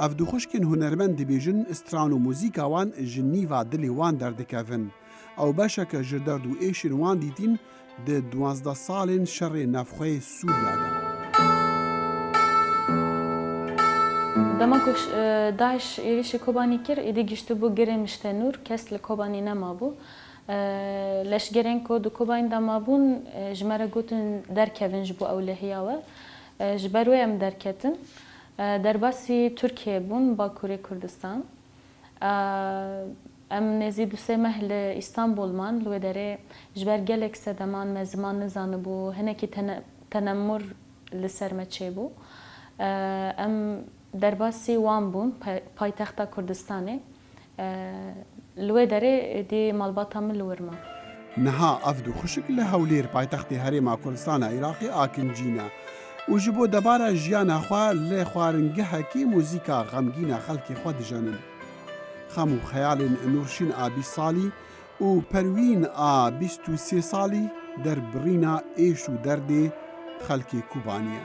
اف دو خوشکن هنرمند دبیجن استران و موزیک وان جنیوا دلی وان دردکوین او باشک جدرد و ایشن وان دیتین ده 12 سالین شر نفخوی سوریا ده. دماغش داعش ایش کوبانی کر ایدی گشت بو گرمشته نور کسل کوبانی نما بو لش گرن کو دو کوبان دمابون جمره گوتن درکوینج بو اولهیا و جبروی ام درکتن درباسی ترکیه بون باکوری کردستان ام نزید و سه محل استانبول من لو داره جبر گلک سدمان مزمان نزانه بو هنکی تنمر لسرمچه بو ام درباسی وان بون پایتخت کردستانه لو داره دی مالباتا من لورما نها افدو خشک لهولیر پایتخت هرما کردستان عراقی آکنجینا و جبو دبارا جیانا خوا لخوارنگه هکی موزیکا غمگینا خلق خوا دجانن خمو خیال نورشین آبی سالی و پروین آ 23 سالی در برینا ایش و درد خلق کوبانیه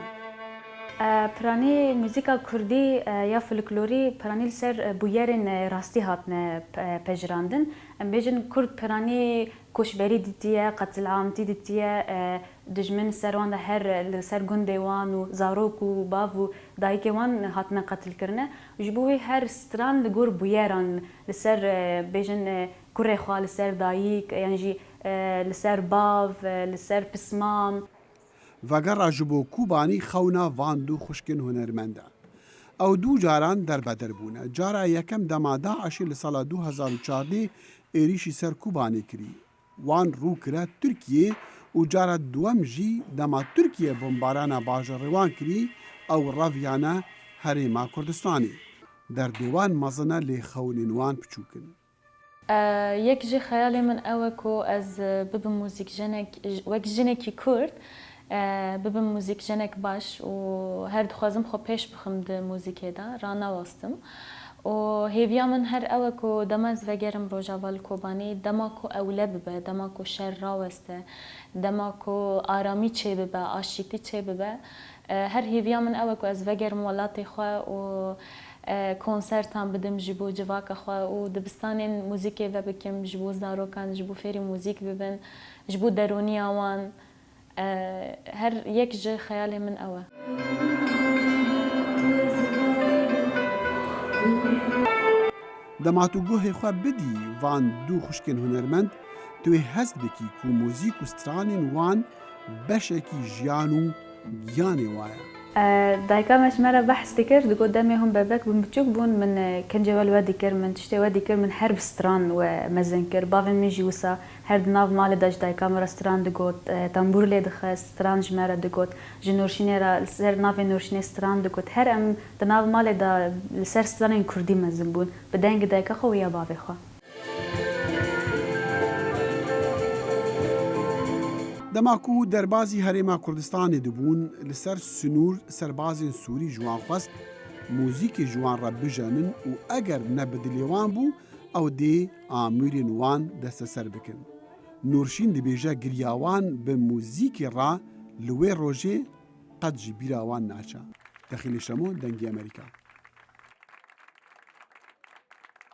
پرانی موزیکا کردی یا فولکلوری پرانی سر بویرن راستی هاتنه پجراندن ام بیجن کرد پرانی کوشبری دیتیه قتل عامتی دیتیه دجمن سروان هر سر گندوان و زاروک و باو و دایکوان هاتنه قتل کرنه جبوی هر ستران لگور بویران لسر بیجن کره خواه لسر دایک یعنی جی لسر باو لسر پسمان وگر جبو کوبانی خونا واندو خشکن هنرمنده او دو جاران در بدر بونه جارا یکم دما داعشی لسال 2014 ایریشی سر کوبانی کری وان رو کرد ترکیه و جارا دوام جی دما ترکیه بمبارانا باجروان کری او راویانا هرما کردستانی در دیوان مزنه لی خونینوان پچوکن یک جی خیال من اوکو از بب موزیک جنک وک جنکی کرد ببم موزیک جنک باش و هر دخوازم خو پیش بخم ده موزیکی دا رانا واستم و هیویا من هر اوکو دماز وگرم روجاوال کوبانی دماکو اوله ببه دماکو شر راوسته دماکو آرامی چه ببه آشیتی چه ببه هر هیویا من اوکو از وگرم ولاتی خواه و کنسرتان بدم جبو جواک خواه و دبستانین موزیکی و بکم جبو زاروکان جبو فیری موزیک ببن جبو درونی آوان هر یک جه خیالی من اوه دماتو گوه خواه بدی وان دو خشکن هنرمند توی هست بکی کو موزیک و سترانین وان بشکی جیانو گیانی وایا دایکا مش مرة بحث تكر قدامي هم بابك بمتشوك بون من كان جوال وادي كر من تشتي وادي كر من حرب ستران ومزن كر بافن ميجي وسا هرد ناف مال داش دايكا مرة ستران دقوت تنبور لي دخل ستران جمرة دقوت جنورشيني را سر ناف نورشيني ستران دقوت هر ام تناف مال دا سر ستران كردي مزن بون بدين دايكا خو يا بافي خو دماکو دربازی هرما کردستان دبون لسر سنور سربازین سوری جوان خواست موزیک جوان را بجانن و اگر نبدلیوان بو او دی آمورین وان دست سر بکن. نورشین دبیجه گریاوان به موزیک را لوی روژه قد جبیراوان ناچا. دخیل شمو دنگی امریکا.